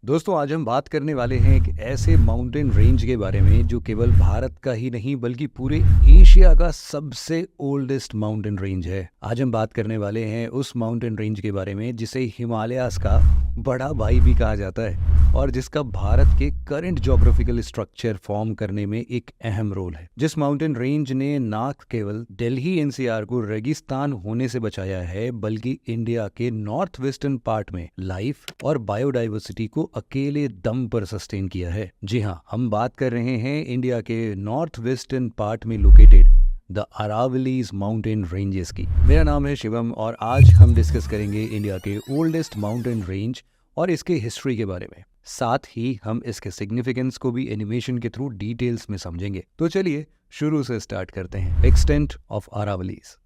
दोस्तों आज हम बात करने वाले हैं एक ऐसे माउंटेन रेंज के बारे में जो केवल भारत का ही नहीं बल्कि पूरे एशिया का सबसे ओल्डेस्ट माउंटेन रेंज है। आज हम बात करने वाले हैं उस माउंटेन रेंज के बारे में जिसे हिमालयास का बड़ा भाई भी कहा जाता है और जिसका भारत के करंट ज्योग्राफिकल स्ट्रक्चर फॉर्म करने में एक अहम रोल है। जिस माउंटेन रेंज ने ना केवल दिल्ली एनसीआर को रेगिस्तान होने से बचाया है बल्कि इंडिया के नॉर्थ वेस्टर्न पार्ट में लाइफ और बायोडाइवर्सिटी को अकेले दम पर सस्टेन किया है। जी हाँ, हम बात कर रहे हैं इंडिया के नॉर्थ वेस्टर्न पार्ट में located the Aravallis mountain ranges की। मेरा नाम है शिवम और आज हम डिस्कस करेंगे इंडिया के ओल्डेस्ट माउंटेन रेंज और इसके हिस्ट्री के बारे में। साथ ही हम इसके सिग्निफिकेंस को भी एनिमेशन के थ्रू डिटेल्स में समझेंगे। तो चलिए शुरू से स्टार्ट करते हैं। Extent of Aravallis.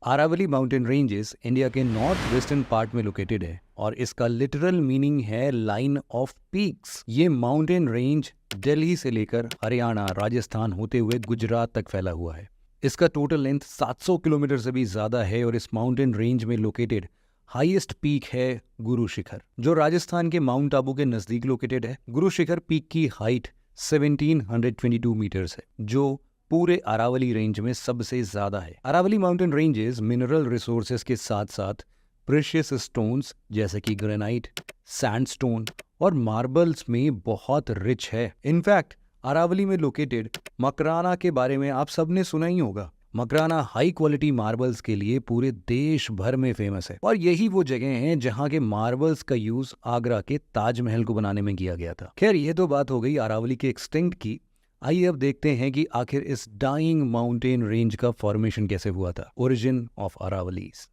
Aravali mountain ranges India के नॉर्थ वेस्टर्न पार्ट में लोकेटेड है और इसका लिटरल मीनिंग है लाइन ऑफ पीक्स। ये माउंटेन रेंज दिल्ली से लेकर हरियाणा, राजस्थान होते हुए गुजरात तक फैला हुआ है। इसका टोटल लेंथ 700 किलोमीटर से भी ज्यादा है और इस माउंटेन रेंज में लोकेटेड हाईएस्ट पीक है गुरु शिखर, जो राजस्थान के माउंट आबू के नजदीक लोकेटेड है। गुरु शिखर पीक की हाइट 1722 मीटर्स है, जो पूरे अरावली रेंज में सबसे ज्यादा है। Aravali mountain ranges mineral resources के साथ साथ प्रेशियस स्टोन्स जैसे कि ग्रेनाइट, सैंडस्टोन और मार्बल्स में बहुत रिच है। इनफैक्ट अरावली में लोकेटेड मकराना के बारे में आप सबने सुना ही होगा। मकराना हाई क्वालिटी मार्बल्स के लिए पूरे देश भर में फेमस है और यही वो जगह हैं जहां के मार्बल्स का यूज आगरा के ताजमहल को बनाने में किया गया था। खैर, ये तो बात हो गई अरावली के एक्सटेंट की। आइए अब देखते हैं कि आखिर इस डाइंग माउंटेन रेंज का फॉर्मेशन कैसे हुआ था। Origin of Aravallis.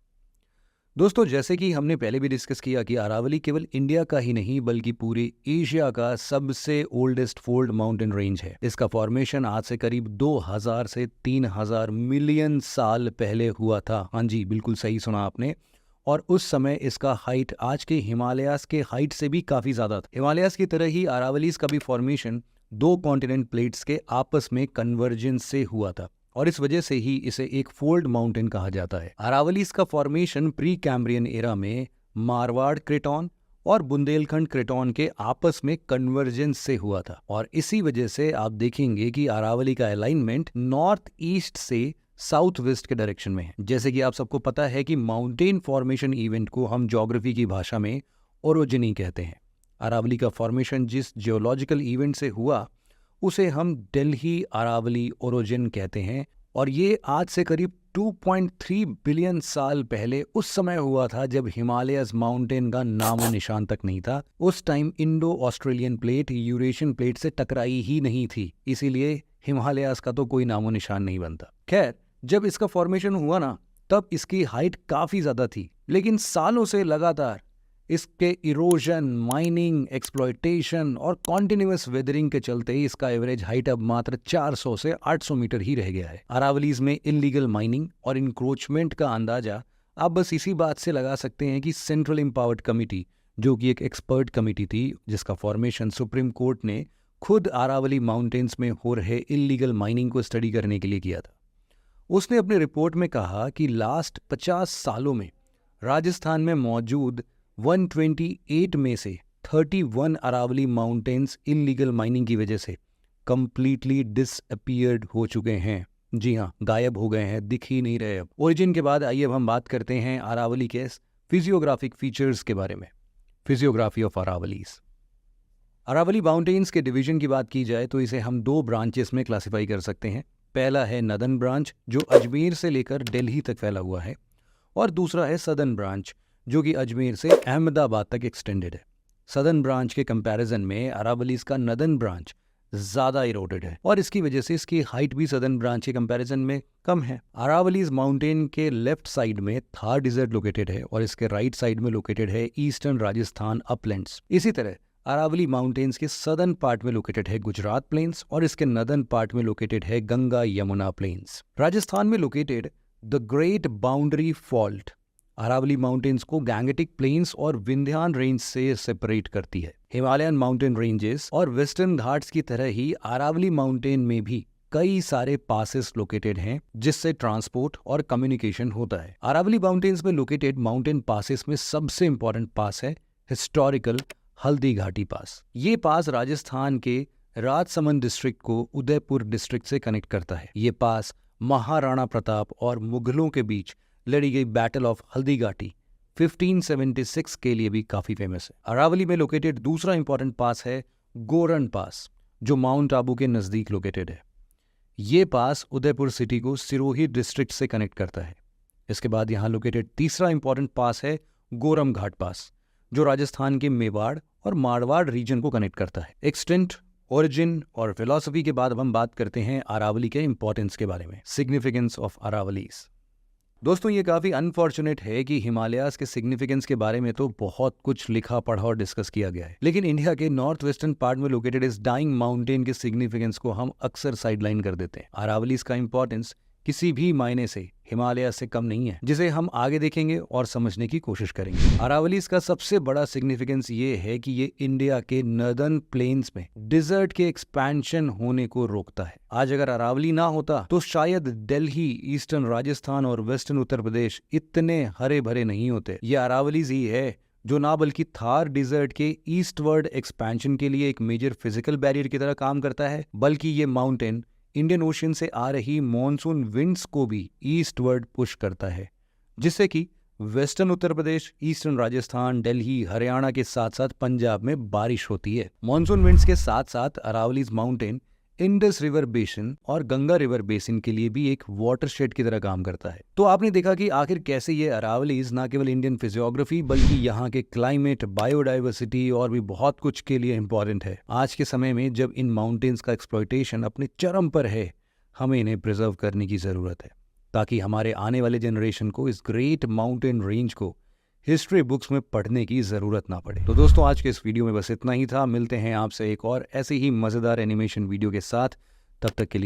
दोस्तों, जैसे कि हमने पहले भी डिस्कस किया कि अरावली केवल इंडिया का ही नहीं बल्कि पूरे एशिया का सबसे ओल्डेस्ट फोल्ड माउंटेन रेंज है। इसका फॉर्मेशन आज से करीब 2000 से 3000 मिलियन साल पहले हुआ था। हाँ जी, बिल्कुल सही सुना आपने। और उस समय इसका हाइट आज के हिमालयास के हाइट से भी काफी ज्यादा था। हिमालयास की तरह ही अरावलीज का भी फॉर्मेशन दो कॉन्टिनेंट प्लेट्स के आपस में कन्वर्जेंस से हुआ था और इस वजह से ही इसे एक फोल्ड माउंटेन कहा जाता है। अरावलीज का फॉर्मेशन प्री कैम्ब्रियन एरा में मारवाड़ क्रेटॉन और बुंदेलखंड क्रेटॉन के आपस में कन्वर्जेंस से हुआ था और इसी वजह से आप देखेंगे कि अरावली का अलाइनमेंट नॉर्थ ईस्ट से साउथ वेस्ट के डायरेक्शन में है। जैसे कि आप सबको पता है कि माउंटेन फॉर्मेशन इवेंट को हम ज्योग्राफी की भाषा में ओरोजिनी कहते हैं। अरावली का फॉर्मेशन जिस जियोलॉजिकल इवेंट से हुआ उसे हम दिल्ली अरावली ओरोजिन कहते हैं और ये आज से करीब 2.3 बिलियन साल पहले उस समय हुआ था जब हिमालयस माउंटेन का नामो निशान तक नहीं था। उस time Indo Australian plate Eurasian plate से टकराई ही नहीं थी, इसीलिए हिमालयस का तो कोई नामो निशान नहीं बनता। खैर, जब इसका फॉर्मेशन हुआ ना तब इसकी हाइट काफी ज्यादा थी, लेकिन सालों से लगातार इसके इरोजन, माइनिंग, एक्सप्लॉयटेशन और कॉन्टिन्यूअस वेदरिंग के चलते इसका एवरेज हाइट अब मात्र 400 से 800 मीटर ही रह गया है। अरावलीज में इलीगल माइनिंग और इंक्रोचमेंट का अंदाजा आप बस इसी बात से लगा सकते हैं कि सेंट्रल एम्पावर्ड कमिटी, जो कि एक एक्सपर्ट कमिटी थी जिसका फॉर्मेशन सुप्रीम कोर्ट ने खुद अरावली माउंटेन्स में हो रहे इलीगल माइनिंग को स्टडी करने के लिए किया था, उसने अपनी रिपोर्ट में कहा कि लास्ट 50 सालों में राजस्थान में मौजूद 128 में से 31 अरावली माउंटेन्स इलीगल माइनिंग की वजह से कंप्लीटली डिसअपीयर्ड हो चुके हैं। जी हाँ, गायब हो गए हैं, दिख ही नहीं रहे अब। ओरिजिन के बाद आइए अब हम बात करते हैं अरावली के फिजियोग्राफिक फीचर्स के बारे में। Physiography of Aravallis. Aravali mountains के डिवीजन की बात की जाए तो इसे हम दो ब्रांचेस में क्लासिफाई कर सकते हैं। पहला है नदन ब्रांच, जो अजमेर से लेकर दिल्ली तक फैला हुआ है, और दूसरा है सदर्न ब्रांच, जो कि अजमेर से अहमदाबाद तक एक्सटेंडेड है। सदर्न ब्रांच के कंपैरिजन में अरावलीज का नदन ब्रांच ज्यादा इरोडेड है और इसकी वजह से इसकी हाइट भी सदर्न ब्रांच के कंपैरिजन में कम है। अरावलीज माउंटेन के लेफ्ट साइड में थार डिजर्ट लोकेटेड है और इसके राइट साइड में लोकेटेड है ईस्टर्न राजस्थान अपलैंड्स। इसी तरह अरावली माउंटेन्स के सदर्न पार्ट में लोकेटेड है गुजरात प्लेन्स और इसके नदर्न पार्ट में लोकेटेड है गंगा यमुना प्लेन्स। राजस्थान में located the great boundary fault Aravali mountains को गैंगेटिक प्लेन्स और विंध्यान रेंज से सेपरेट करती है। हिमालयन माउंटेन रेंजेस और वेस्टर्न घाट्स की तरह ही अरावली माउंटेन में भी कई सारे पासेस लोकेटेड हैं जिससे ट्रांसपोर्ट और कम्युनिकेशन होता है। अरावली माउंटेन्स में लोकेटेड माउंटेन पासेस में सबसे इंपॉर्टेंट पास है हिस्टोरिकल हल्दी घाटी पास। ये पास राजस्थान के राजसमंद डिस्ट्रिक्ट को उदयपुर डिस्ट्रिक्ट से कनेक्ट करता है। ये पास महाराणा प्रताप और मुगलों के बीच लड़ी गई बैटल ऑफ हल्दी घाटी 1576 के लिए भी काफी फेमस है। अरावली में लोकेटेड दूसरा इंपॉर्टेंट पास है गोरन पास, जो माउंट आबू के नजदीक लोकेटेड है। ये पास उदयपुर सिटी को सिरोही डिस्ट्रिक्ट से कनेक्ट करता है। इसके बाद यहाँ लोकेटेड तीसरा इंपॉर्टेंट पास है गोरम घाट पास, जो राजस्थान के मेवाड़ और मारवाड़ रीजन को कनेक्ट करता है। एक्सटेंट, ओरिजिन और फिलॉसफी के बाद अब हम बात करते हैं अरावली के इंपॉर्टेंस के बारे में, सिग्निफिकेंस ऑफ अरावलीज। दोस्तों, ये काफी अनफॉर्चुनेट है कि हिमालयाज के सिग्निफिकेंस के बारे में तो बहुत कुछ लिखा पढ़ा और डिस्कस किया गया है, लेकिन इंडिया के नॉर्थ वेस्टर्न पार्ट में लोकेटेड इस डाइंग माउंटेन के सिग्निफिकेंस को हम अक्सर साइडलाइन कर देते हैं। अरावलीज का इंपॉर्टेंस किसी भी मायने से हिमालय से कम नहीं है, जिसे हम आगे देखेंगे और समझने की कोशिश करेंगे। अरावलीज का सबसे बड़ा सिग्निफिकेंस ये है कि ये इंडिया के नर्दर्न प्लेन्स में डिजर्ट के एक्सपेंशन होने को रोकता है। आज अगर अरावली ना होता तो शायद दिल्ली, ईस्टर्न राजस्थान और वेस्टर्न उत्तर प्रदेश इतने हरे भरे नहीं होते। ये अरावलीज ही है जो ना बल्कि थार डिजर्ट के ईस्टवर्ड एक्सपेंशन के लिए एक मेजर फिजिकल बैरियर की तरह काम करता है, बल्कि ये माउंटेन इंडियन ओशन से आ रही मॉनसून विंड्स को भी ईस्टवर्ड पुश करता है, जिससे कि वेस्टर्न उत्तर प्रदेश, ईस्टर्न राजस्थान, दिल्ली, हरियाणा के साथ साथ पंजाब में बारिश होती है। मॉनसून विंड्स के साथ साथ Aravallis mountain Indus river basin और गंगा रिवर बेसिन के लिए भी एक वाटरशेड की तरह काम करता है। तो आपने देखा कि आखिर कैसे ये अरावलीज ना केवल इंडियन फिजियोग्राफी बल्कि यहाँ के क्लाइमेट, बायोडाइवर्सिटी और भी बहुत कुछ के लिए इंपॉर्टेंट है। आज के समय में जब इन माउंटेन्स का एक्सप्लॉयटेशन अपने चरम पर है, हमें इन्हें प्रिजर्व करने की जरूरत है, ताकि हमारे आने वाले जनरेशन को इस ग्रेट माउंटेन रेंज को हिस्ट्री बुक्स में पढ़ने की जरूरत ना पड़े। तो दोस्तों, आज के इस वीडियो में बस इतना ही था। मिलते हैं आपसे एक और ऐसे ही मजेदार एनिमेशन वीडियो के साथ। तब तक के लिए